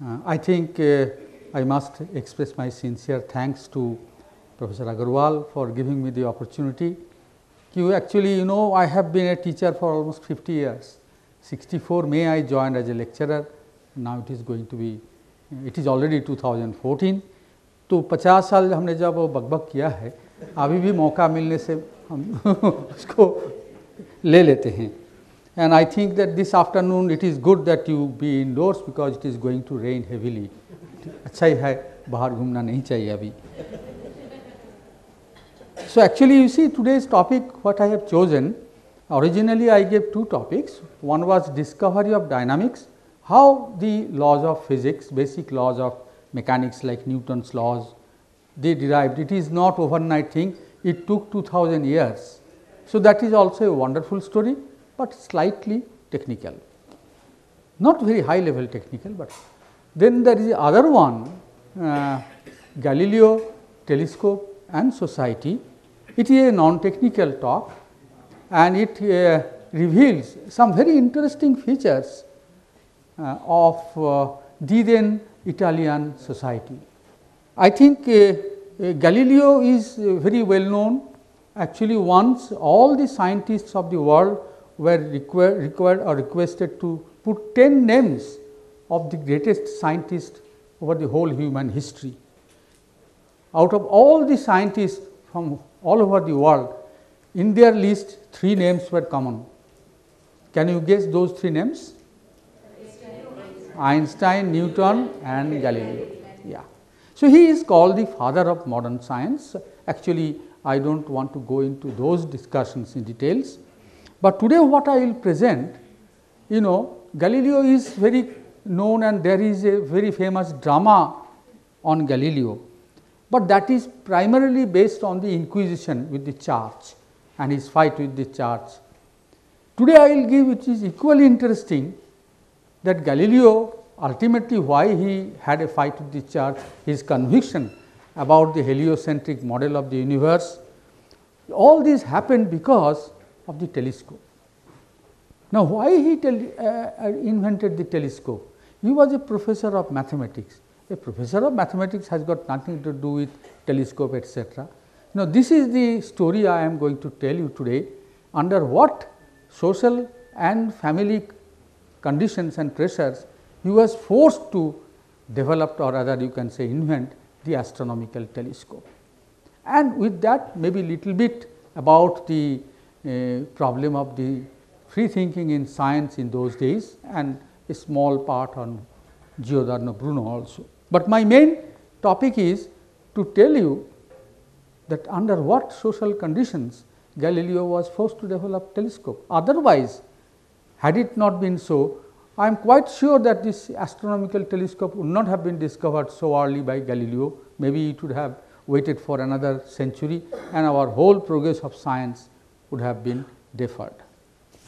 I think I must express my sincere thanks to Professor Agarwal for giving me the opportunity. Actually, I have been a teacher for almost 50 years. 64 May I joined as a lecturer. Now it is going to be, it is already 2014. तो 50 साल हमने जब वो बकबक किया है, अभी भी मौका मिलने से हम उसको ले लेते हैं. And I think that this afternoon it is good that you be indoors because it is going to rain heavily. अच्छा ही है, बाहर घूमना नहीं चाहिए अभी. So actually you see today's topic what I have chosen, originally I gave two topics. One was discovery of dynamics, how the laws of physics, basic laws of mechanics like Newton's laws, they derived. It is not overnight thing, it took 2000 years. So that is also a wonderful story, but slightly technical, not very high level technical. But then there is the other one, Galileo telescope and society. It is a non-technical talk and it reveals some very interesting features of the then Italian society. I think Galileo is very well known. Actually, once all the scientists of the world were required or requested to put 10 names of the greatest scientists over the whole human history. Out of all the scientists from all over the world, in their list 3 names were common. Can you guess those 3 names? Einstein, Newton and Galileo. Yeah. So, he is called the father of modern science. Actually, I do not want to go into those discussions in details, but today what I will present, Galileo is very known and there is a very famous drama on Galileo, but that is primarily based on the inquisition with the church and his fight with the church. Today I will give, which is equally interesting, that Galileo ultimately why he had a fight with the church, his conviction about the heliocentric model of the universe. All this happened because of the telescope. Now, why he invented the telescope? He was a professor of mathematics. A professor of mathematics has got nothing to do with telescope, etc. Now, this is the story I am going to tell you today, under what social and family conditions and pressures he was forced to develop, or rather you can say invent, the astronomical telescope. And with that maybe little bit about the problem of the free thinking in science in those days and a small part on Giordano Bruno also. But my main topic is to tell you that under what social conditions Galileo was forced to develop telescope. Otherwise, had it not been so, I am quite sure that this astronomical telescope would not have been discovered so early by Galileo. Maybe it would have waited for another century and our whole progress of science would have been deferred.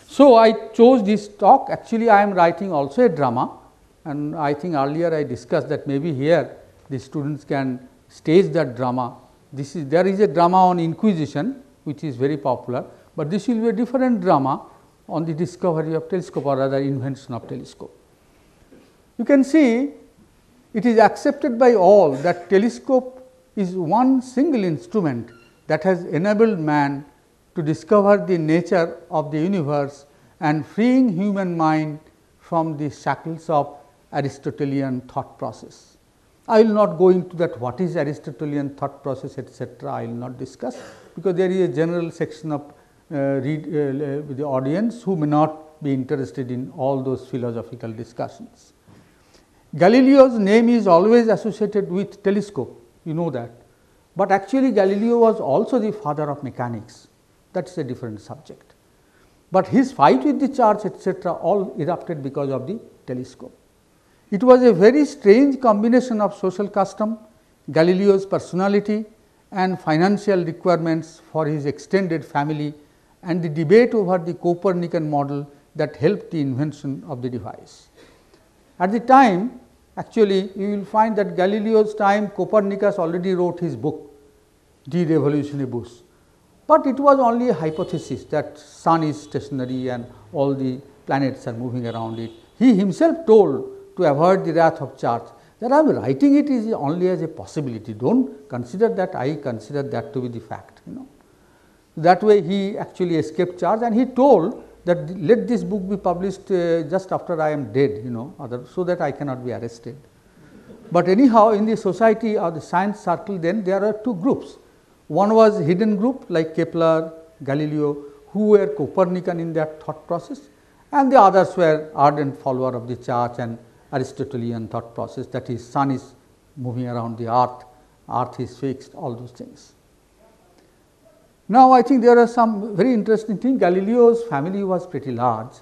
So, I chose this talk. Actually, I am writing also a drama, and I think earlier I discussed that maybe here the students can stage that drama. There is a drama on inquisition which is very popular, but this will be a different drama on the discovery of telescope, or rather invention of telescope. You can see it is accepted by all that telescope is one single instrument that has enabled man to discover the nature of the universe and freeing human mind from the shackles of Aristotelian thought process. I will not go into that what is Aristotelian thought process, etc. I will not discuss, because there is a general section of the audience who may not be interested in all those philosophical discussions. Galileo's name is always associated with telescope, you know that, but actually Galileo was also the father of mechanics. That is a different subject, but his fight with the church, etc., all erupted because of the telescope. It was a very strange combination of social custom, Galileo's personality and financial requirements for his extended family, and the debate over the Copernican model that helped the invention of the device. At the time, actually you will find that Galileo's time Copernicus already wrote his book De Revolutionibus, but it was only a hypothesis that sun is stationary and all the planets are moving around it. He himself told to avoid the wrath of charge. That I am writing it is only as a possibility. Don't consider that I consider that to be the fact. That way he actually escaped charge, and he told that let this book be published just after I am dead, so that I cannot be arrested. But anyhow, in the society or the science circle, then there are two groups. One was hidden group like Kepler, Galileo, who were Copernican in their thought process, and the others were ardent follower of the church and Aristotelian thought process, that is, sun is moving around the earth is fixed, all those things. Now, I think there are some very interesting things. Galileo's family was pretty large.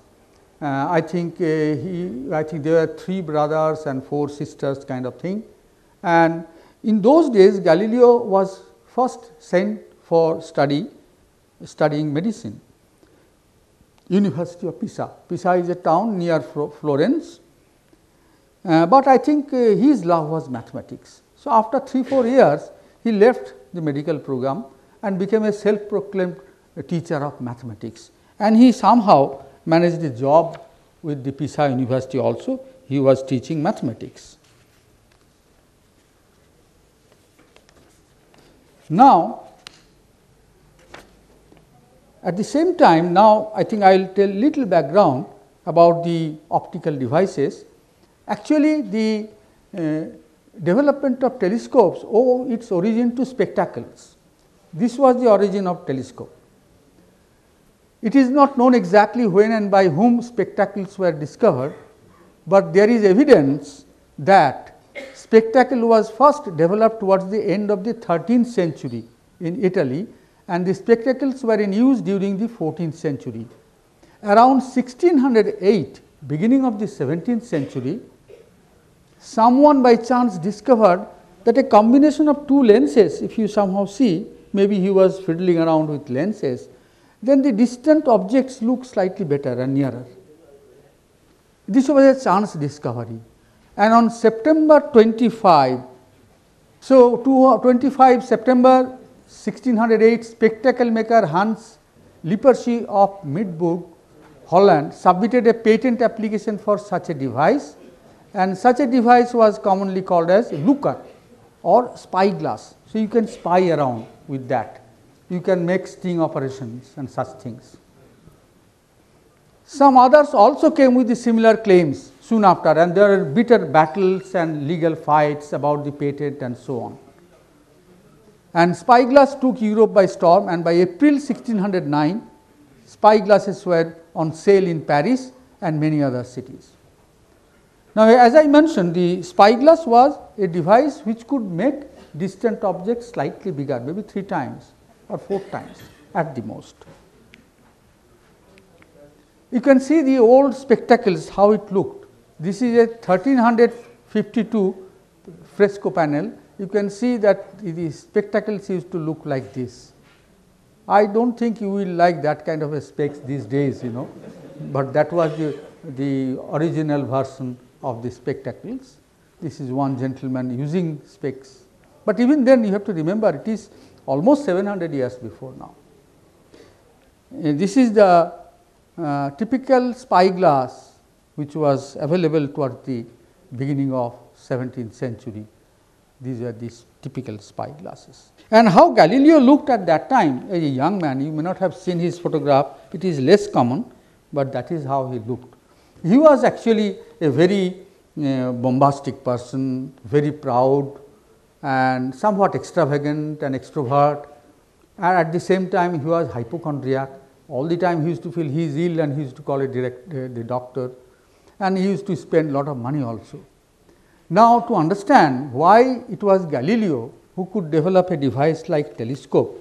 I think there were 3 brothers and 4 sisters kind of thing. And in those days, Galileo was first sent for studying medicine. University of Pisa. Pisa is a town near Florence. But I think his love was mathematics. So, after 3-4 years, he left the medical program and became a self-proclaimed teacher of mathematics. And he somehow managed a job with the Pisa University also. He was teaching mathematics. Now, at the same time, now I think I will tell little background about the optical devices. Actually, the development of telescopes owed its origin to spectacles. This was the origin of telescope. It is not known exactly when and by whom spectacles were discovered, but there is evidence that spectacle was first developed towards the end of the 13th century in Italy, and the spectacles were in use during the 14th century. Around 1608, beginning of the 17th century, someone by chance discovered that a combination of 2 lenses, if you somehow see, maybe he was fiddling around with lenses, then the distant objects look slightly better and nearer. This was a chance discovery. And on September 25, so 25 September 1608, spectacle maker Hans Lippershey of Midtburg, Holland, submitted a patent application for such a device, and such a device was commonly called as looker or spyglass. So, you can spy around with that. You can make sting operations and such things. Some others also came with the similar claims soon after, and there are bitter battles and legal fights about the patent and so on. And spyglass took Europe by storm, and by April 1609, spyglasses were on sale in Paris and many other cities. Now, as I mentioned, the spyglass was a device which could make distant objects slightly bigger, maybe 3 times or 4 times at the most. You can see the old spectacles, how it looked. This is a 1352 fresco panel. You can see that the spectacles used to look like this. I do not think you will like that kind of a specs these days, but that was the original version of the spectacles. This is one gentleman using specs, but even then you have to remember it is almost 700 years before now. This is the typical spyglass which was available towards the beginning of 17th century. These are these typical spyglasses. And how Galileo looked at that time as a young man, you may not have seen his photograph, it is less common, but that is how he looked. He was actually a very bombastic person, very proud and somewhat extravagant and extrovert, and at the same time he was hypochondriac. All the time he used to feel he is ill and he used to call the doctor, and he used to spend a lot of money also. Now, to understand why it was Galileo who could develop a device like telescope,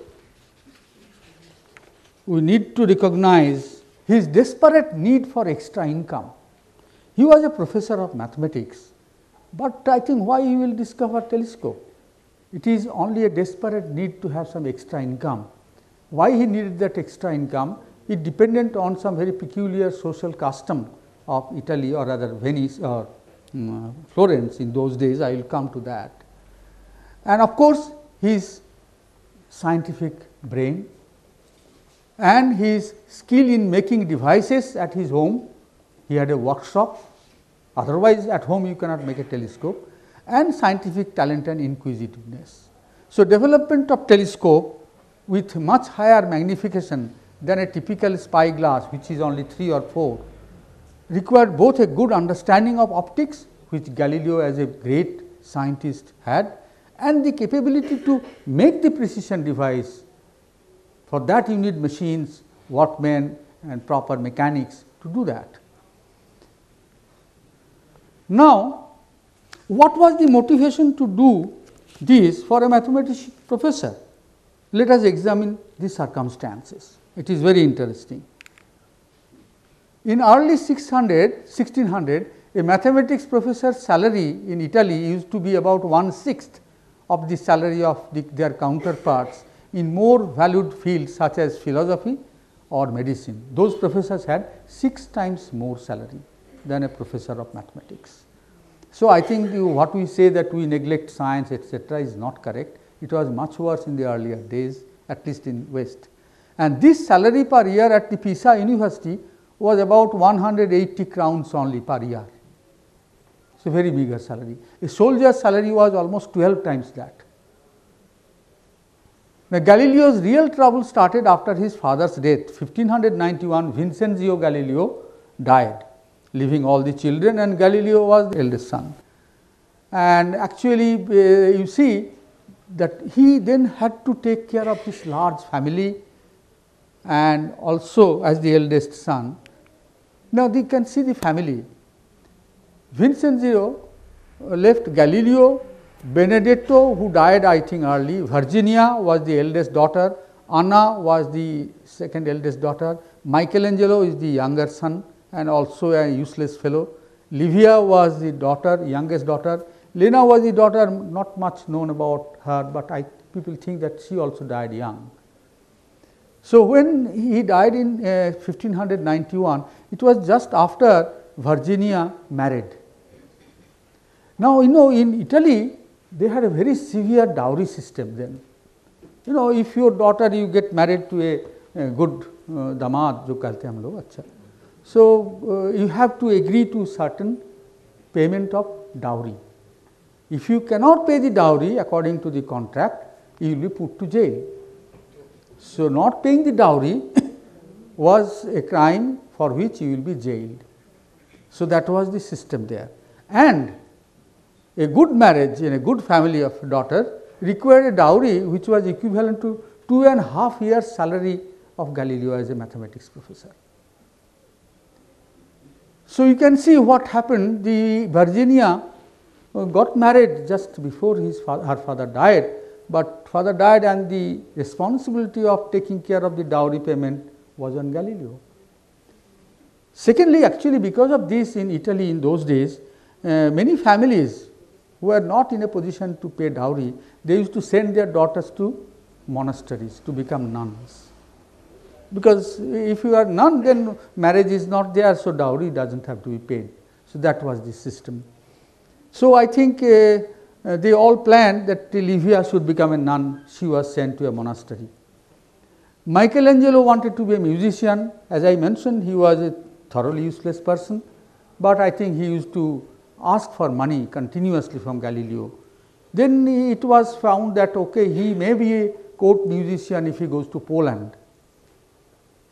we need to recognize his desperate need for extra income. He was a professor of mathematics, but I think why he will discover telescope? It is only a desperate need to have some extra income. Why he needed that extra income? It depended on some very peculiar social custom of Italy, or rather Venice or Florence in those days. I will come to that. And of course, his scientific brain and his skill in making devices at his home. He had a workshop otherwise at home you cannot make a telescope, and scientific talent and inquisitiveness. So, development of telescope with much higher magnification than a typical spy glass, which is only 3 or 4, required both a good understanding of optics, which Galileo as a great scientist had, and the capability to make the precision device. For that you need machines, workmen and proper mechanics to do that. Now, what was the motivation to do this for a mathematics professor? Let us examine the circumstances. It is very interesting. In early 1600, a mathematics professor's salary in Italy used to be about 1/6 of the salary of their counterparts in more valued fields such as philosophy or medicine. Those professors had 6 times more salary than a professor of mathematics. So, I think what we say that we neglect science etc., is not correct. It was much worse in the earlier days, at least in West. And this salary per year at the Pisa University was about 180 crowns only per year. It's a very meager salary. A soldier's salary was almost 12 times that. Now, Galileo's real trouble started after his father's death. 1591, Vincenzo Galileo died, leaving all the children, and Galileo was the eldest son. And actually, you see that he then had to take care of this large family and also as the eldest son. Now, you can see the family. Vincenzo left Galileo, Benedetto, who died I think early, Virginia was the eldest daughter, Anna was the second eldest daughter, Michelangelo is the younger son and also a useless fellow, Livia was the daughter, youngest daughter, Lena was the daughter, not much known about her, but people think that she also died young. So, when he died in 1591, it was just after Virginia married. Now, in Italy, they had a very severe dowry system then. If your daughter, you get married to a good damad, jo kalte hum log, acha. So, you have to agree to certain payment of dowry. If you cannot pay the dowry according to the contract, you will be put to jail. So, not paying the dowry was a crime for which you will be jailed. So, that was the system there. And a good marriage in a good family of a daughter required a dowry which was equivalent to 2.5 years salary of Galileo as a mathematics professor. So, you can see what happened. The Virginia got married just before her father died, but father died and the responsibility of taking care of the dowry payment was on Galileo. Secondly, actually because of this in Italy in those days, many families who were not in a position to pay dowry, they used to send their daughters to monasteries to become nuns. Because if you are nun, then marriage is not there, so dowry does not have to be paid. So, that was the system. So, I think they all planned that Livia should become a nun. She was sent to a monastery. Michelangelo wanted to be a musician. As I mentioned, he was a thoroughly useless person, but I think he used to ask for money continuously from Galileo. Then it was found that okay, he may be a court musician if he goes to Poland.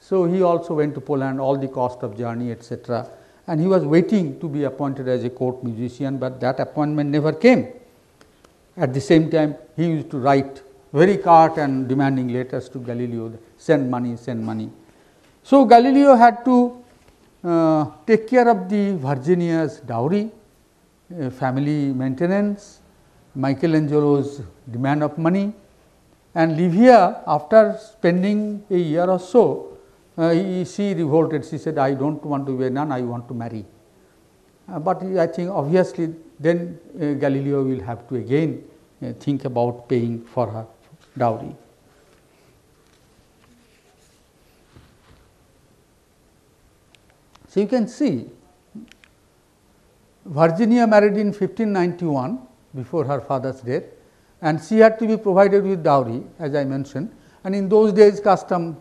So, he also went to Poland, all the cost of journey etc., and he was waiting to be appointed as a court musician, but that appointment never came. At the same time, he used to write very curt and demanding letters to Galileo, send money, send money. So, Galileo had to take care of the Virginia's dowry, family maintenance, Michelangelo's demand of money, and Livia, after spending a year or so, she revolted. She said, I do not want to be a nun, I want to marry. But I think obviously then Galileo will have to again think about paying for her dowry. So, you can see Virginia married in 1591 before her father's death, and she had to be provided with dowry, as I mentioned, and in those days custom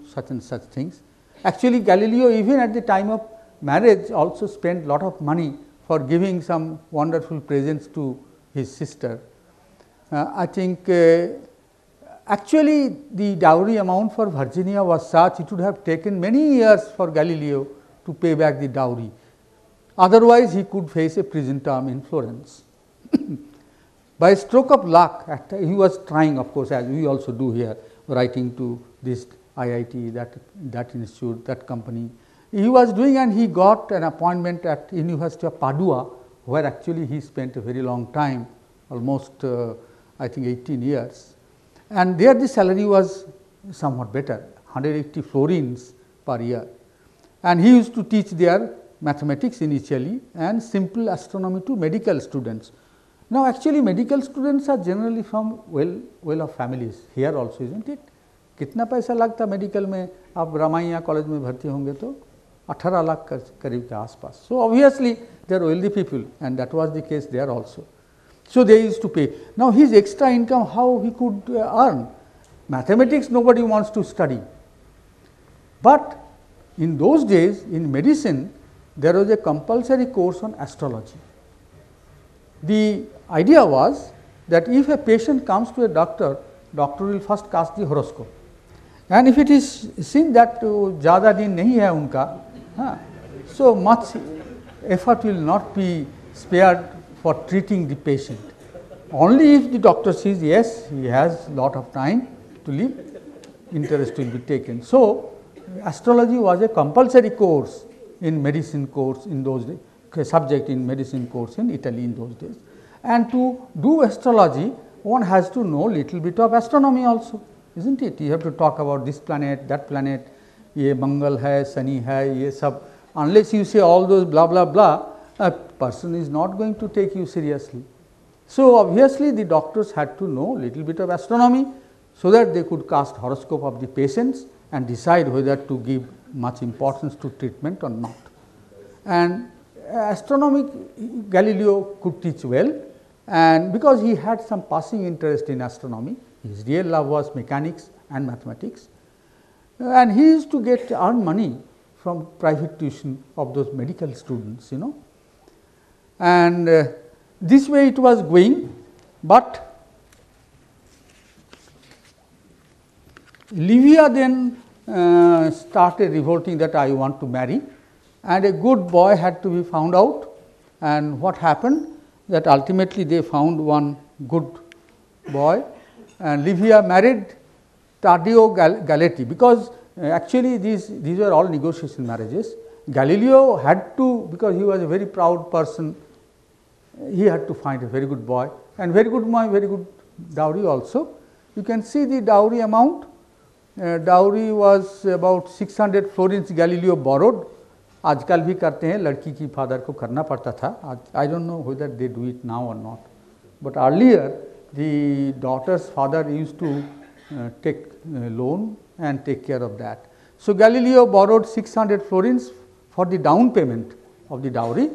such and such things. Actually, Galileo even at the time of marriage also spent lot of money for giving some wonderful presents to his sister. I think actually the dowry amount for Virginia was such, it would have taken many years for Galileo to pay back the dowry. Otherwise, he could face a prison term in Florence. By a stroke of luck, he was trying, of course, as we also do here, writing to this IIT, that institute, that company. He was doing, and he got an appointment at University of Padua, where actually he spent a very long time, almost I think 18 years. And there the salary was somewhat better, 180 florins per year. And he used to teach there mathematics initially and simple astronomy to medical students. Now, actually medical students are generally from well-off families, here also, isn't it? कितना पैसा लगता medical में, आप Ramayan college में भर्ती होंगे तो 18 लाख करीब के आसपास. So obviously they are wealthy people, and that was the case there also. So they used to pay. Now his extra income, how he could earn? Mathematics nobody wants to study, but in those days in medicine there was a compulsory course on astrology. The idea was that if a patient comes to a doctor, doctor will first cast the horoscope, and if it is seen that ज़्यादा दिन नहीं है उनका, so much effort will not be spared for treating the patient. Only if the doctor says yes, he has lot of time to live, interest will be taken. So astrology was a compulsory course in medicine course in those days, subject in medicine course in Italy in those days. And to do astrology, one has to know little bit of astronomy also, isn't it? You have to talk about this planet, that planet, ये मंगल है, शनि है, ये सब. Unless you say all those blah blah blah, a person is not going to take you seriously. So obviously the doctors had to know little bit of astronomy, so that they could cast horoscope of the patients and decide whether to give much importance to treatment or not. And astronomy Galileo could teach well, and because he had some passing interest in astronomy, his real love was mechanics and mathematics, and he used to earn money from private tuition of those medical students, and this way it was going. But Livia then started revolting that I want to marry, and a good boy had to be found out. And what happened, that ultimately they found one good boy, and Livia married Taddeo Galletti, because actually these were all negotiation marriages. Galileo had to, because he was a very proud person, he had to find a very good boy, and very good boy, very good dowry also. You can see the dowry amount. Dowry was about 600 florins Galileo borrowed. आजकल भी करते हैं, लड़की की father को करना पड़ता था. I don't know whether they do it now or not, but earlier the daughter's father used to take loan and take care of that. So Galileo borrowed 600 florins for the down payment of the dowry,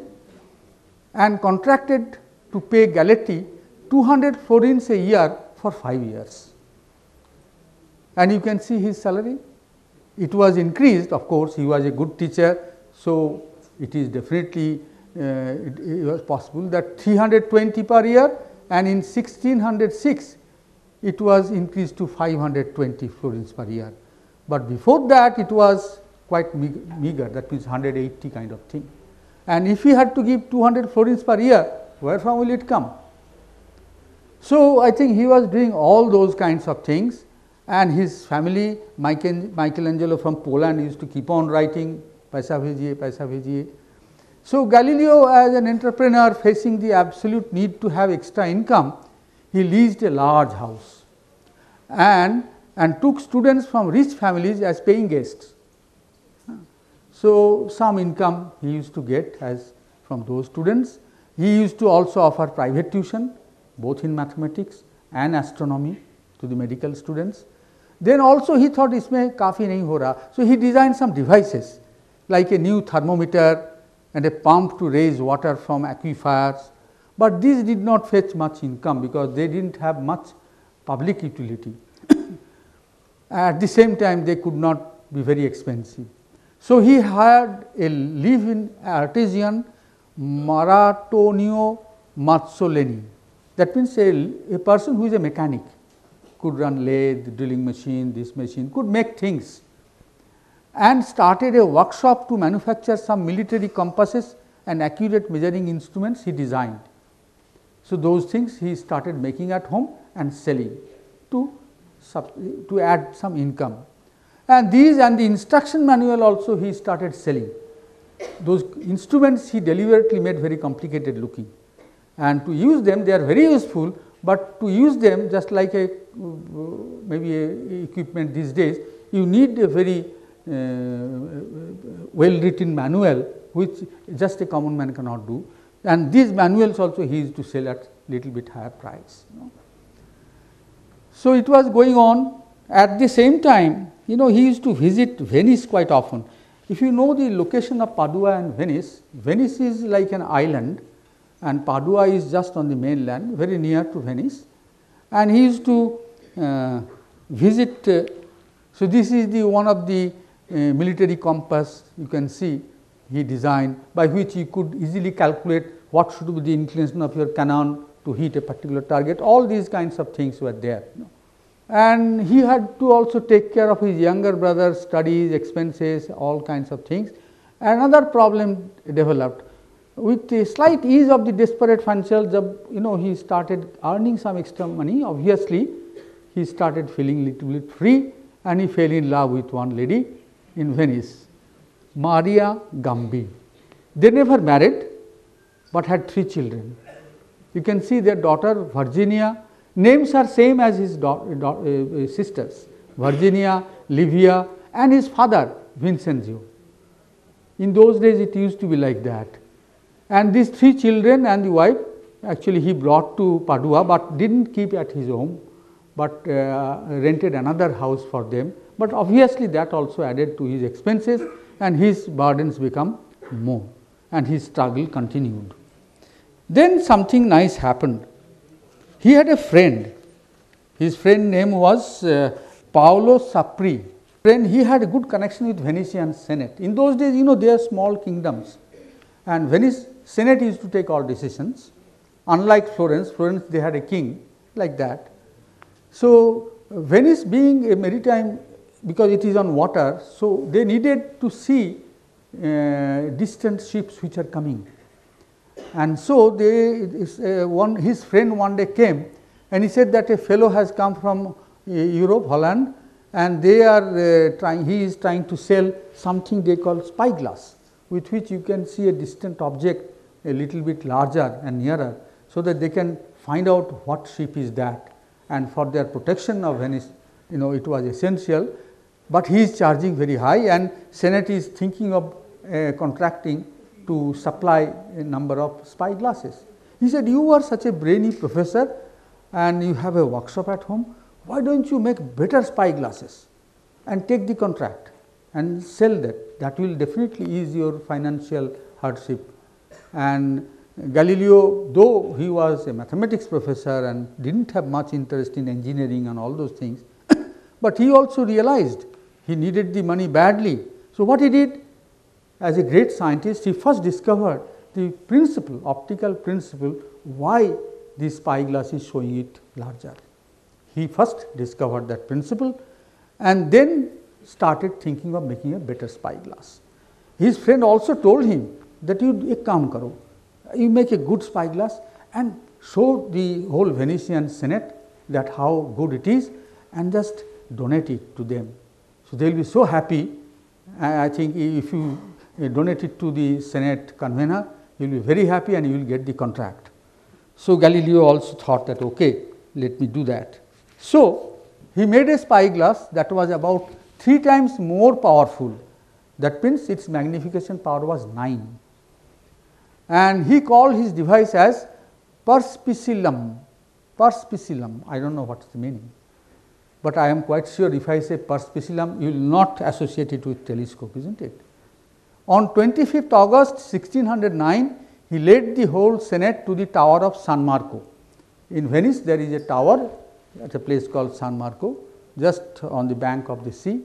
and contracted to pay Galletti 200 florins a year for 5 years. And you can see his salary. It was increased, of course, he was a good teacher. So it is definitely it was possible that 320 per year, and in 1606 it was increased to 520 florins per year. But before that it was quite meager, that means 180 kind of thing. And if he had to give 200 florins per year, where from will it come? So I think he was doing all those kinds of things, and his family, Michelangelo from Poland, used to keep on writing, पैसा भेजिए, पैसा भेजिए. So Galileo, as an entrepreneur facing the absolute need to have extra income, he leased a large house and took students from rich families as paying guests. So some income he used to get as from those students. He used to also offer private tuition, both in mathematics and astronomy, to the medical students. Then also he thought इसमें काफ़ी नहीं हो रहा, so he designed some devices like a new thermometer and a pump to raise water from aquifers, but these did not fetch much income because they did not have much public utility. At the same time, they could not be very expensive. So he hired a live-in artisan Maratonio Mazzoleni. That means a person who is a mechanic, could run lathe, drilling machine, this machine, could make things, and started a workshop to manufacture some military compasses and accurate measuring instruments he designed. So, those things he started making at home and selling to add some income, and these and the instruction manual also he started selling. Those instruments he deliberately made very complicated looking, and to use them they are very useful, but to use them just like a maybe a equipment these days, you need a very well written manual which just a common man cannot do, and these manuals also he used to sell at little bit higher price. So, it was going on. At the same time, he used to visit Venice quite often. If you know the location of Padua and Venice, Venice is like an island and Padua is just on the mainland, very near to Venice, and he used to visit. So, this is the one of the military compass you can see he designed, by which he could easily calculate what should be the inclination of your cannon to hit a particular target. All these kinds of things were there. And he had to also take care of his younger brother's studies, expenses, all kinds of things. Another problem developed. With a slight ease of the desperate financial job, he started earning some extra money. Obviously, he started feeling little bit free, and he fell in love with one lady in Venice, Maria Gambi. They never married, but had 3 children. You can see their daughter Virginia. Names are same as his sisters, Virginia, Livia, and his father Vincenzio. In those days it used to be like that. And these 3 children and the wife actually he brought to Padua, but did not keep at his home, but rented another house for them. But obviously that also added to his expenses, and his burdens become more, and his struggle continued. Then something nice happened. He had a friend. His friend name was Paolo Sapri. Friend, he had a good connection with Venetian Senate. In those days, they are small kingdoms, and Venice Senate used to take all decisions. Unlike Florence, they had a king like that. So, Venice being a maritime, because it is on water, so they needed to see distant ships which are coming. And so, his friend one day came and he said that a fellow has come from Europe, Holland, and they are he is trying to sell something they call spyglass, with which you can see a distant object a little bit larger and nearer, so that they can find out what ship is that, and for their protection of Venice, it was essential, but he is charging very high, and Senate is thinking of contracting to supply a number of spyglasses. He said, you are such a brainy professor and you have a workshop at home, why don't you make better spyglasses and take the contract and sell that? That will definitely ease your financial hardship. And Galileo, though he was a mathematics professor and did not have much interest in engineering and all those things, but he also realized he needed the money badly. So, what he did? As a great scientist, he first discovered the principle, optical principle, why the spyglass is showing it larger. He first discovered that principle and then started thinking of making a better spyglass. His friend also told him that you ek kaam karo, you make a good spyglass and show the whole Venetian Senate that how good it is and just donate it to them. So, they will be so happy. I think if you donate it to the Senate convener, you will be very happy and you will get the contract. So, Galileo also thought that okay, let me do that. So, he made a spyglass that was about 3 times more powerful, that means its magnification power was 9, and he called his device as perspicillum. Perspicillum, I do not know what is the meaning, but I am quite sure if I say perspicillum, you will not associate it with telescope, is not it? On 25th August 1609, he led the whole Senate to the tower of San Marco. In Venice, there is a tower at a place called San Marco, just on the bank of the sea,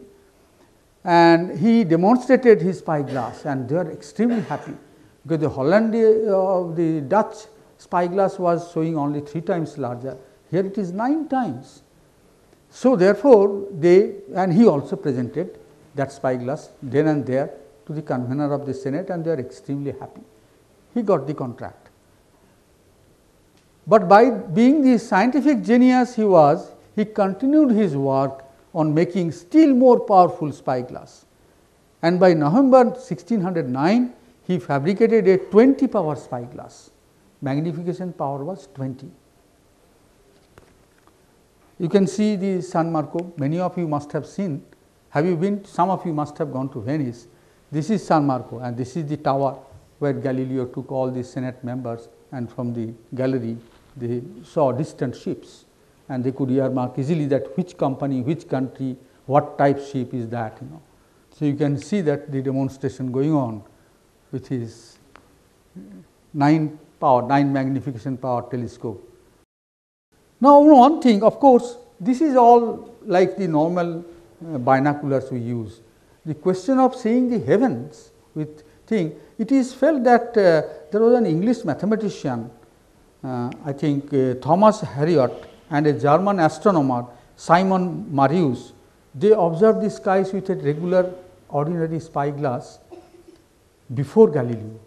and he demonstrated his spyglass and they are extremely happy. because the Dutch spyglass was showing only 3 times larger, here it is 9 times. So, therefore, he also presented that spyglass then and there to the convener of the Senate, and they are extremely happy. He got the contract. But by being the scientific genius he continued his work on making still more powerful spyglass. And by November 1609, he fabricated a 20 power spyglass. Magnification power was 20. You can see the San Marco, many of you must have seen. Have you been? Some of you must have gone to Venice. This is San Marco, and this is the tower where Galileo took all the Senate members, and from the gallery they saw distant ships, and they could earmark easily that which company, which country, what type ship is that, you know. So, you can see that the demonstration going on with his 9 magnification power telescope. Now, one thing, of course, this is all like the normal binoculars we use. The question of seeing the heavens with thing, it is felt that there was an English mathematician, I think Thomas Harriot, and a German astronomer Simon Marius. They observed the skies with a regular ordinary spyglass before Galileo,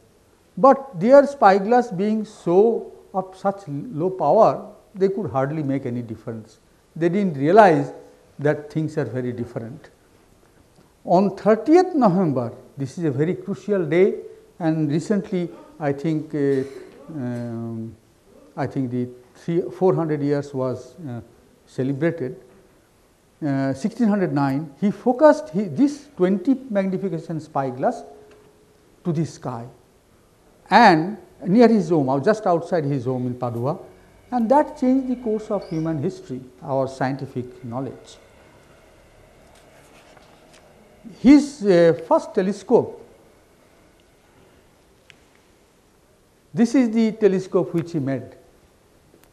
but their spyglass being so of such low power, they could hardly make any difference. They did not realize that things are very different. On 30th November, this is a very crucial day, and recently I think the 400 years was celebrated. 1609, he focused this 20 magnification spyglass to the sky and near his home, or just outside his home in Padua, and that changed the course of human history, our scientific knowledge. His first telescope, this is the telescope which he made,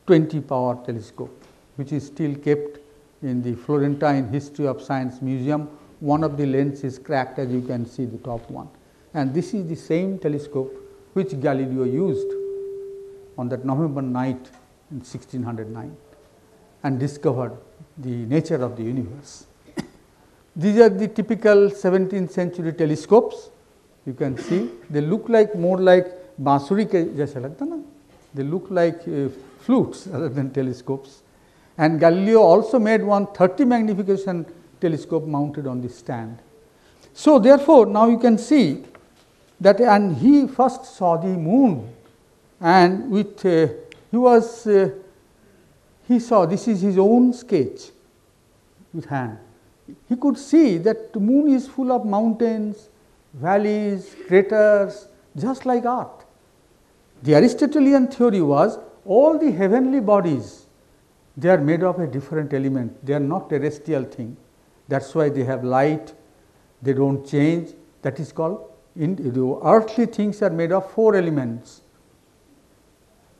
20 power telescope, which is still kept in the Florentine History of Science Museum. One of the lenses is cracked, as you can see the top one, and this is the same telescope which Galileo used on that November night in 1609 and discovered the nature of the universe. These are the typical 17th century telescopes. You can see they look like more like bansuri ke jaisa lagta na, they look like flutes rather than telescopes. And Galileo also made one 30 magnification telescope mounted on the stand. So, therefore, now you can see that, and he first saw the moon, and with he saw, this is his own sketch with hand. He could see that the moon is full of mountains, valleys, craters, just like Earth. The Aristotelian theory was all the heavenly bodies, they are made of a different element, they are not terrestrial thing. That is why they have light, they do not change. That is called, the earthly things are made of 4 elements.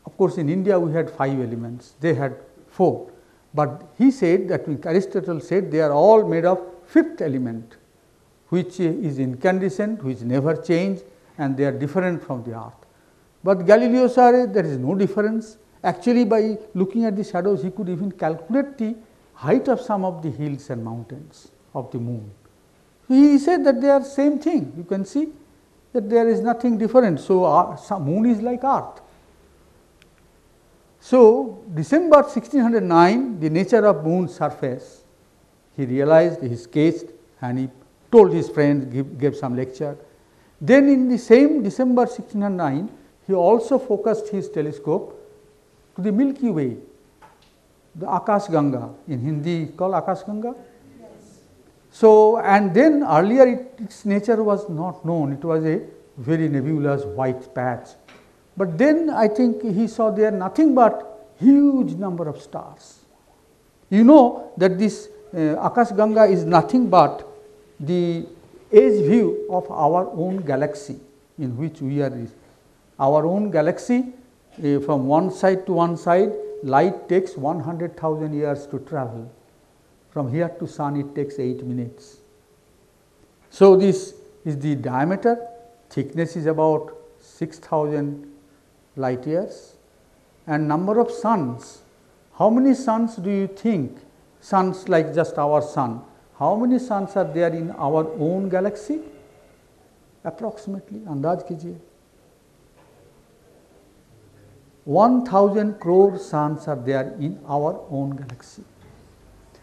Of course, in India we had 5 elements, they had 4. But he said that Aristotle said they are all made of 5th element, which is incandescent, which never change, and they are different from the earth. But Galileo saw there is no difference. Actually, by looking at the shadows, he could even calculate the height of some of the hills and mountains of the moon. He said that they are same thing. You can see that there is nothing different. So, moon is like earth. So, December 1609, the nature of moon's surface, he realized, he sketched, and he told his friends, gave some lecture. Then in the same December 1609, he also focused his telescope to the Milky Way, the Akash Ganga, in Hindi called Akash Ganga. Yes. So, and then earlier its nature was not known, it was a very nebulous white patch. But then I think he saw there nothing but huge number of stars. You know that this Akash Ganga is nothing but the edge view of our own galaxy in which we are. Our own galaxy, from one side to one side, light takes 100,000 years to travel. From here to sun it takes 8 minutes. So, this is the diameter, thickness is about 6000 light years, and number of suns. How many suns do you think, suns like just our sun, how many suns are there in our own galaxy? Approximately, अंदाज कीजिए. 1000 crore suns are there in our own galaxy.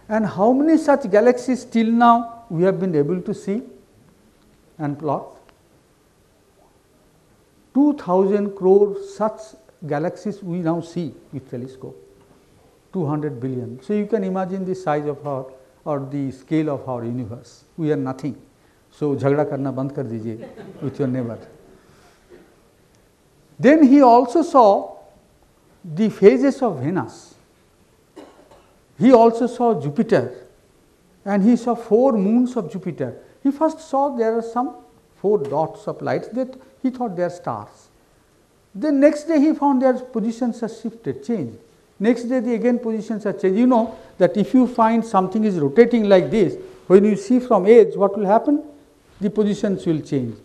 And how many such galaxies till now we have been able to see and plot? 2000 crore such galaxies we now see with telescope, 200 billion. So, you can imagine the size of our or the scale of our universe. We are nothing. So, झगड़ा करना बंद कर दीजिए with your neighbor. Then he also saw the phases of Venus. He also saw Jupiter, and he saw 4 moons of Jupiter. He first saw there are some 4 dots of light that he thought they are stars. Then next day he found their positions have shifted, changed. Next day the again positions are changed. You know that if you find something is rotating like this, when you see from edge, what will happen? The positions will change.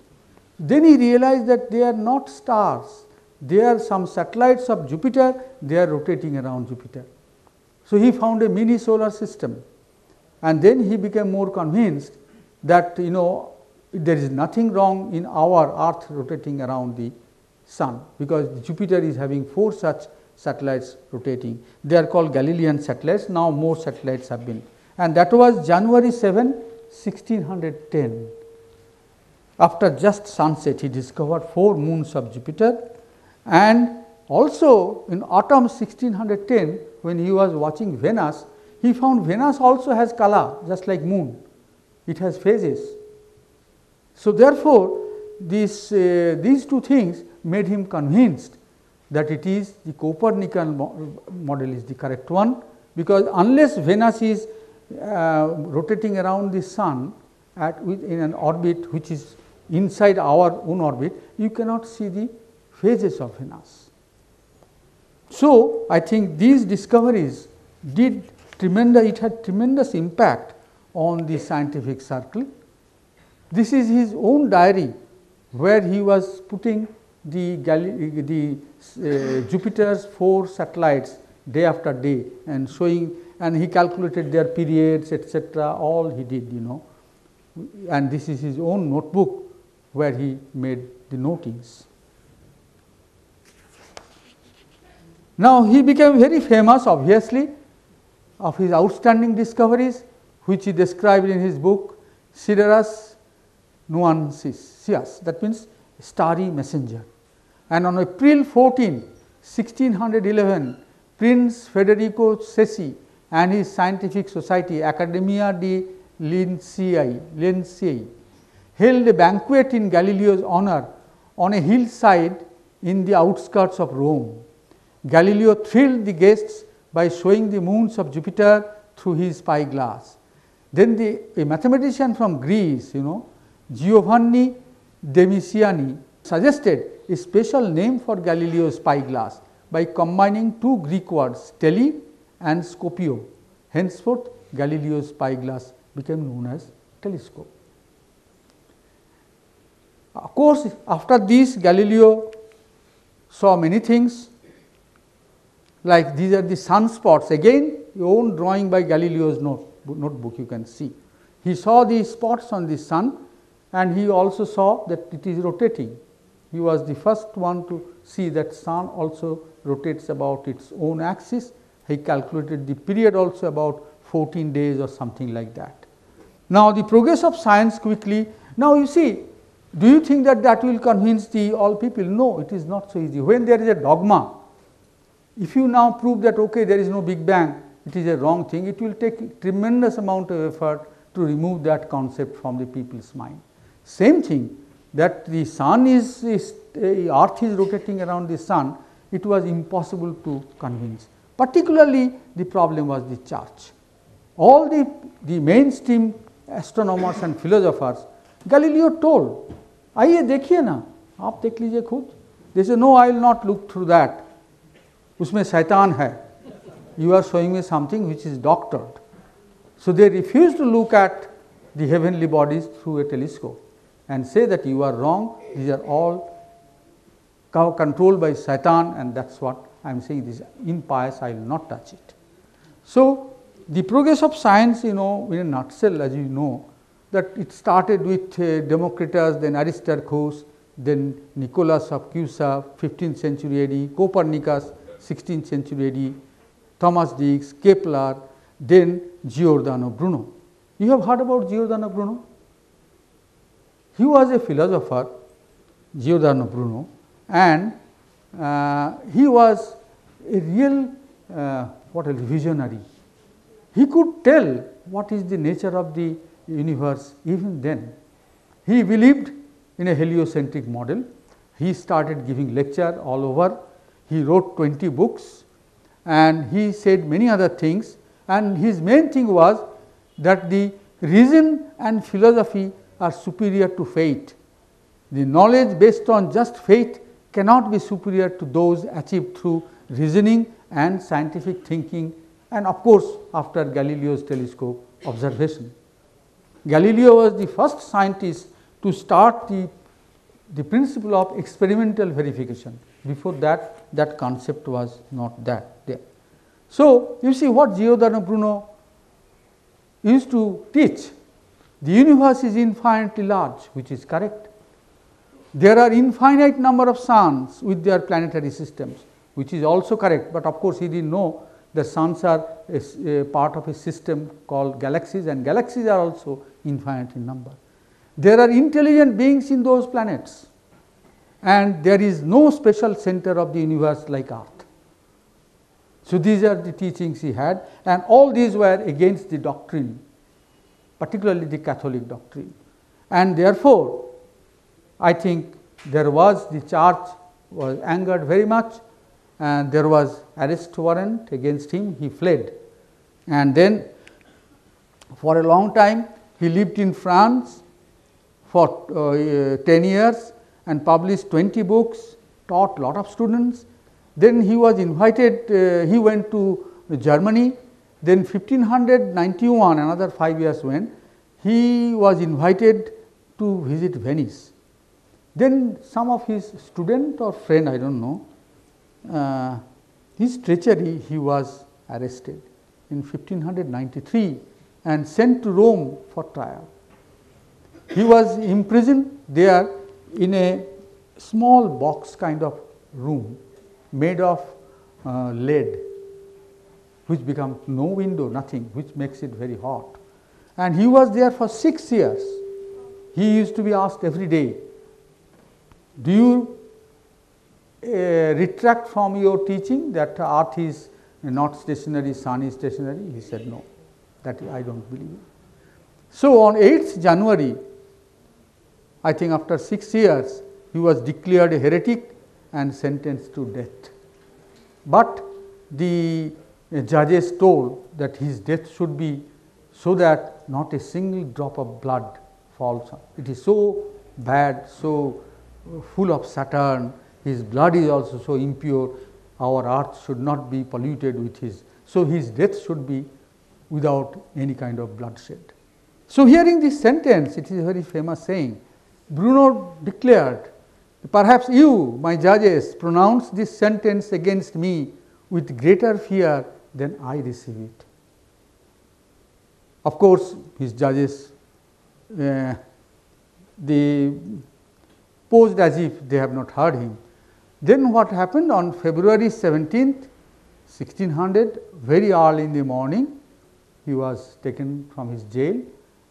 Then he realized that they are not stars, they are some satellites of Jupiter, they are rotating around Jupiter. So, he found a mini solar system, and then he became more convinced that there is nothing wrong in our earth rotating around the sun, because Jupiter is having 4 such satellites rotating. They are called Galilean satellites. Now, more satellites have been, and that was January 7, 1610. After just sunset, he discovered 4 moons of Jupiter, and also in autumn 1610, when he was watching Venus, he found Venus also has color just like moon, it has phases. So, therefore, these 2 things made him convinced that it is the Copernican model is the correct one, because unless Venus is rotating around the sun in an orbit which is inside our own orbit, you cannot see the phases of Venus. So, I think these discoveries had tremendous impact on the scientific circle. This is his own diary, where he was putting the Jupiter's 4 satellites day after day and showing, and he calculated their periods, etc. all he did, and this is his own notebook where he made the notings. Now, he became very famous, obviously, of his outstanding discoveries, which he described in his book Sidereus Nuncius, that means starry messenger. And on April 14, 1611, Prince Federico Cesi and his scientific society Accademia di Lincei held a banquet in Galileo's honor on a hillside in the outskirts of Rome. Galileo thrilled the guests by showing the moons of Jupiter through his spyglass. Then a mathematician from Greece, Giovanni Demisiani, suggested a special name for Galileo's spyglass by combining 2 Greek words, tele and scopio. Henceforth, Galileo's spyglass became known as telescope. Of course, after this, Galileo saw many things. Like these are the sunspots, again your own drawing by Galileo's notebook you can see. He saw the spots on the sun, and he also saw that it is rotating. He was the first one to see that sun also rotates about its own axis. He calculated the period also about 14 days or something like that. Now, the progress of science quickly. Now, you see, do you think that will convince all people? No, it is not so easy. When there is a dogma, if you now prove that okay, there is no Big Bang, it is a wrong thing, it will take tremendous amount of effort to remove that concept from the people's mind. Same thing, that the sun earth is rotating around the sun, it was impossible to convince. Particularly the problem was the church. All the mainstream astronomers and philosophers, Galileo told, आइए देखिए ना, आप देख लीजिए खुद. They say, no, I will not look through that. उसमें शैतान है. You are showing me something which is doctored. So they refused to look at the heavenly bodies through a telescope and say that you are wrong. These are all controlled by Satan, and that is what I am saying, this impious, I will not touch it. So, the progress of science, in a nutshell, as you know, that it started with Democritus, then Aristarchus, then Nicholas of Cusa, 15th century AD, Copernicus, 16th century AD, Thomas Digges, Kepler, then Giordano Bruno. You have heard about Giordano Bruno? He was a philosopher, Giordano Bruno, and he was a real visionary. He could tell what is the nature of the universe even then. He believed in a heliocentric model. He started giving lecture all over. He wrote 20 books and he said many other things, and his main thing was that the reason and philosophy are superior to faith. The knowledge based on just faith cannot be superior to those achieved through reasoning and scientific thinking, and of course, after Galileo's telescope observation. Galileo was the first scientist to start the principle of experimental verification. Before that, that concept was not there. So, you see what Giordano Bruno used to teach. The universe is infinitely large, which is correct. There are infinite number of suns with their planetary systems, which is also correct, but of course, he did not know the suns are a part of a system called galaxies, and galaxies are also infinite in number. There are intelligent beings in those planets, and there is no special center of the universe like Earth. So, these are the teachings he had, and all these were against the doctrine, particularly the Catholic doctrine. And therefore, I think the church was angered very much, and there was arrest warrant against him. He fled, and then for a long time he lived in France for 10 years and published 20 books, taught lot of students. Then he was invited, he went to Germany. Then 1591, another 5 years went, he was invited to visit Venice. Then some of his student or friend, I do not know, his treachery, he was arrested in 1593 and sent to Rome for trial. He was imprisoned there in a small box kind of room made of lead, which becomes no window, nothing, which makes it very hot. And he was there for 6 years. He used to be asked every day, do you retract from your teaching that earth is not stationary, sun is stationary? He said, no, that I do not believe it. So, on 8th January, I think after 6 years, he was declared a heretic and sentenced to death. But the judges told that his death should be so that not a single drop of blood falls. It is so bad, so full of Saturn, his blood is also so impure, our earth should not be polluted with his. So, his death should be without any kind of bloodshed. So, hearing this sentence, it is a very famous saying. Bruno declared, perhaps you, my judges, pronounce this sentence against me with greater fear than I receive it. Of course, his judges, they posed as if they have not heard him. Then what happened on February 17th, 1600, very early in the morning, he was taken from his jail.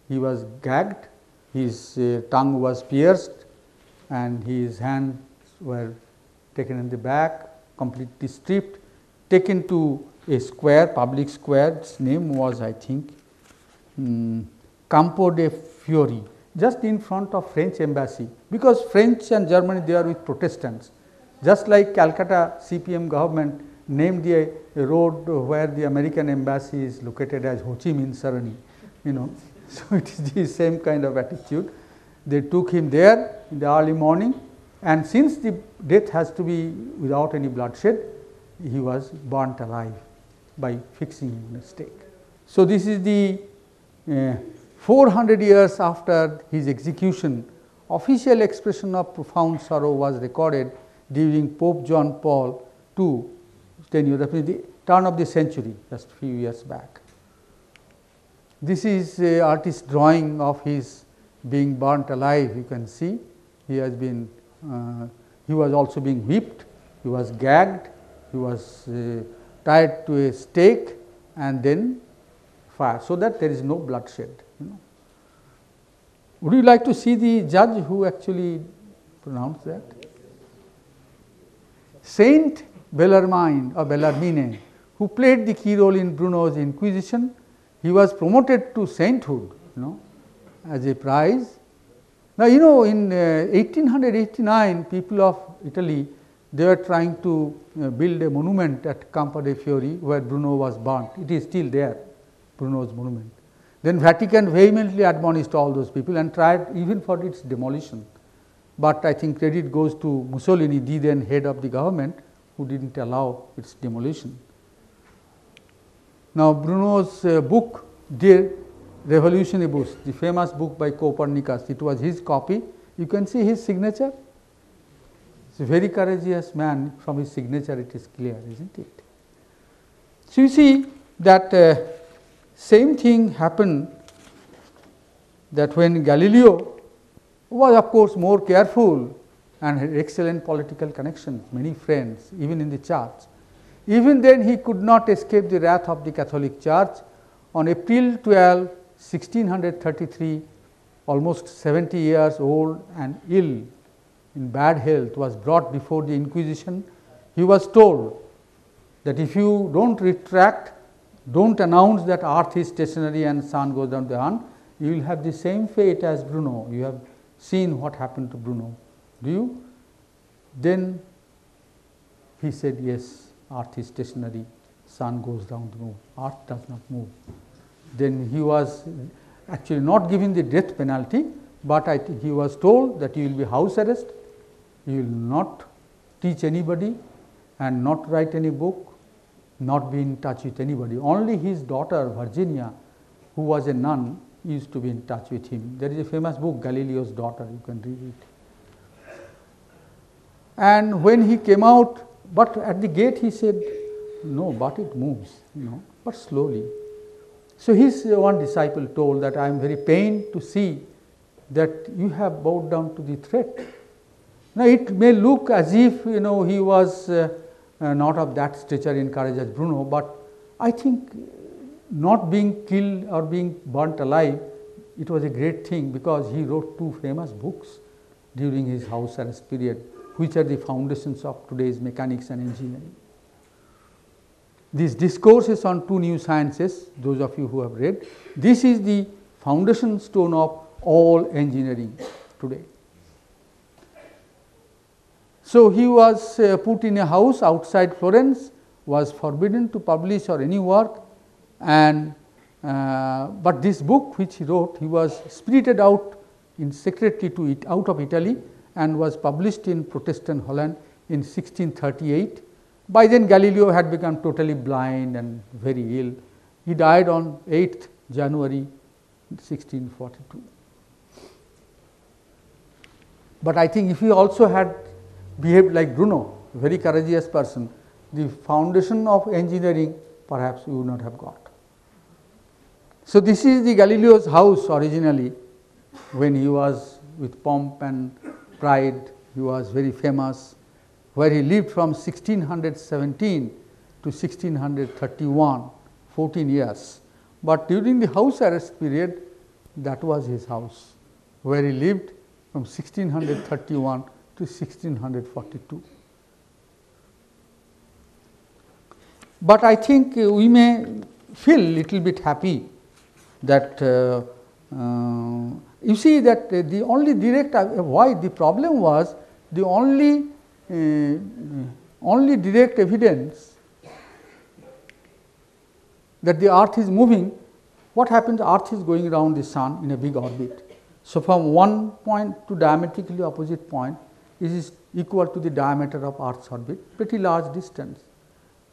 He was gagged, his tongue was pierced, and his hands were taken in the back, completely stripped, taken to a square, public square. Its name was, I think, Campo de Fiori, just in front of French embassy, because French and Germany, they are with Protestants. Just like Calcutta CPM government named a road where the American embassy is located as Ho Chi Minh Sarani, So, it is the same kind of attitude. They took him there in the early morning, and since the death has to be without any bloodshed, he was burnt alive by fixing him in a stake. So, this is the 400 years after his execution, official expression of profound sorrow was recorded during Pope John Paul II tenure, that means the turn of the century, just few years back. This is a artist's drawing of his being burnt alive. You can see he has been, he was also being whipped, he was gagged, he was tied to a stake and then fire, so that there is no bloodshed. Would you like to see the judge who actually pronounced that? Saint Bellarmine or Bellarmine, who played the key role in Bruno's Inquisition, he was promoted to sainthood, as a prize. Now, in 1889, people of Italy, they were trying to build a monument at Campo dei Fiori where Bruno was burnt. It is still there, Bruno's monument. Then Vatican vehemently admonished all those people and tried even for its demolition. But I think credit goes to Mussolini, the then head of the government, who did not allow its demolition. Now, Bruno's book, De Revolutionibus, the famous book by Copernicus, it was his copy. You can see his signature. He is a very courageous man. From his signature it is clear, isn't it? So, you see that same thing happened, that when Galileo was of course more careful and had excellent political connections, many friends even in the church, even then he could not escape the wrath of the Catholic Church. On April 12, 1633, almost 70 years old and ill, in bad health, was brought before the Inquisition. He was told that if you do not retract, do not announce that earth is stationary and sun goes down the sun, you will have the same fate as Bruno. You have seen what happened to Bruno, do you? Then he said, yes, earth is stationary, sun goes down the moon, earth does not move. Then he was actually not given the death penalty, but he was told that you will be house arrest, you will not teach anybody and not write any book, not be in touch with anybody. Only his daughter Virginia, who was a nun, used to be in touch with him. There is a famous book, Galileo's Daughter, you can read it. And when he came out, but at the gate he said, no, but it moves, but slowly. So his one disciple told that I am very pained to see that you have bowed down to the threat. Now it may look as if he was not of that stature in courage as Bruno, but I think not being killed or being burnt alive, it was a great thing, because he wrote two famous books during his house arrest period, which are the foundations of today's mechanics and engineering. These discourses on two new sciences, those of you who have read, this is the foundation stone of all engineering today. So he was put in a house outside Florence, was forbidden to publish or any work, and but this book which he wrote, he was spirited out in secretly to it out of Italy and was published in Protestant Holland in 1638. By then Galileo had become totally blind and very ill. He died on 8th January 1642. But I think if he also had behaved like Bruno, a very courageous person, the foundation of engineering perhaps we would not have got. So this is the Galileo's house originally, when he was with pomp and pride, he was very famous, where he lived from 1617 to 1631, 14 years. But during the house arrest period, that was his house, where he lived from 1631 to 1642. But I think we may feel little bit happy that you see that the only direct why the problem was the only direct evidence that the earth is moving. What happens? Earth is going around the sun in a big orbit. So from one point to diametrically opposite point, it is equal to the diameter of Earth's orbit, pretty large distance,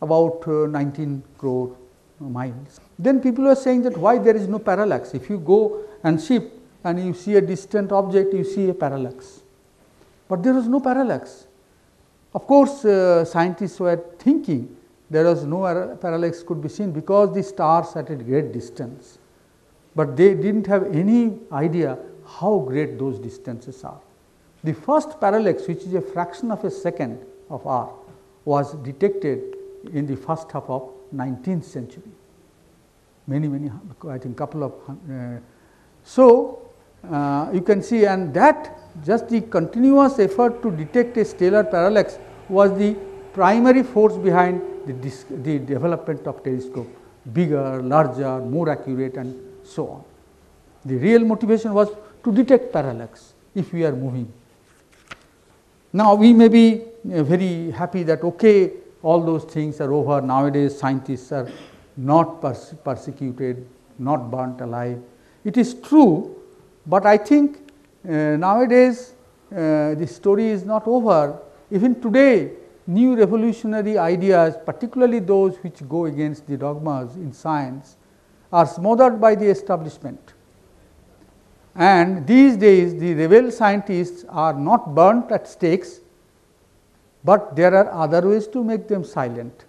about 19 crore miles. Then people are saying that why there is no parallax. If you go and shift and you see a distant object, you see a parallax. But there is no parallax. Of course, scientists were thinking there was no parallax could be seen because the stars at a great distance, but they did not have any idea how great those distances are. The first parallax, which is a fraction of a second of r, was detected in the first half of 19th century, many I think couple of so you can see, and that just the continuous effort to detect a stellar parallax was the primary force behind the development of telescope, bigger, larger, more accurate and so on. The real motivation was to detect parallax if we are moving. Now, we may be very happy that okay, all those things are over, nowadays scientists are not persecuted, not burnt alive. It is true, but I think nowadays the story is not over. Even today, new revolutionary ideas, particularly those which go against the dogmas in science, are smothered by the establishment. And these days the rebel scientists are not burnt at stakes, but there are other ways to make them silent.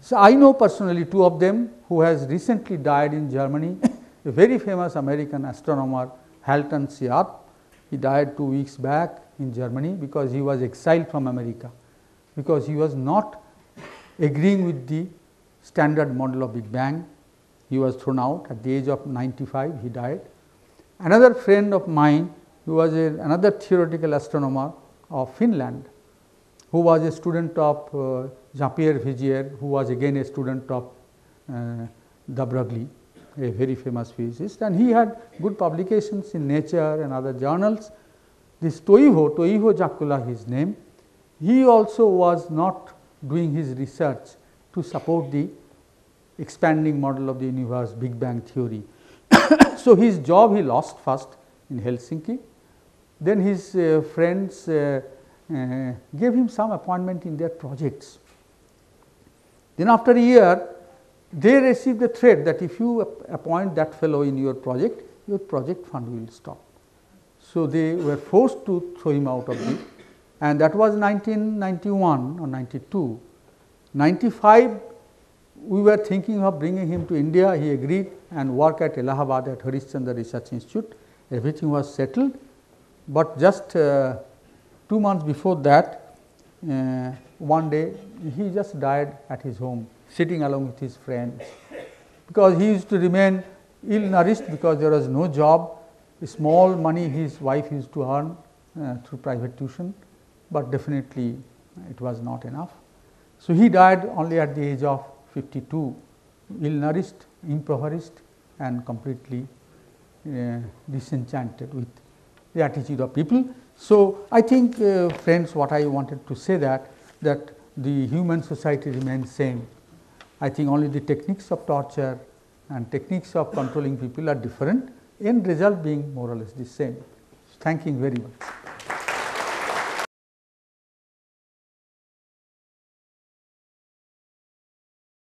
So, I know personally two of them who has recently died in Germany, a very famous American astronomer, Halton Sharp. He died 2 weeks back in Germany because he was exiled from America, because he was not agreeing with the standard model of Big Bang. He was thrown out at the age of 95, he died. Another friend of mine, who was another theoretical astronomer of Finland, who was a student of Jean-Pierre Vigier, who was again a student of de Broglie, a very famous physicist, and he had good publications in Nature and other journals. This Toivo Jaakkola his name, he also was not doing his research to support the expanding model of the universe, Big Bang theory. So, his job he lost first in Helsinki, then his friends gave him some appointment in their projects. Then after a year, they received a threat that if you appoint that fellow in your project fund will stop. So, they were forced to throw him out of the, and that was 1991 or 92. 95, we were thinking of bringing him to India. He agreed and worked at Allahabad at Harishchandra Research Institute. Everything was settled, but just 2 months before that, one day he just died at his home, sitting along with his friends, because he used to remain ill nourished because there was no job. Small money his wife used to earn through private tuition, but definitely it was not enough. So, he died only at the age of 52, ill nourished, impoverished and completely disenchanted with the attitude of people. So, I think friends, what I wanted to say that the human society remains same. I think only the techniques of torture and techniques of controlling people are different, end result being more or less the same. Thank you very much.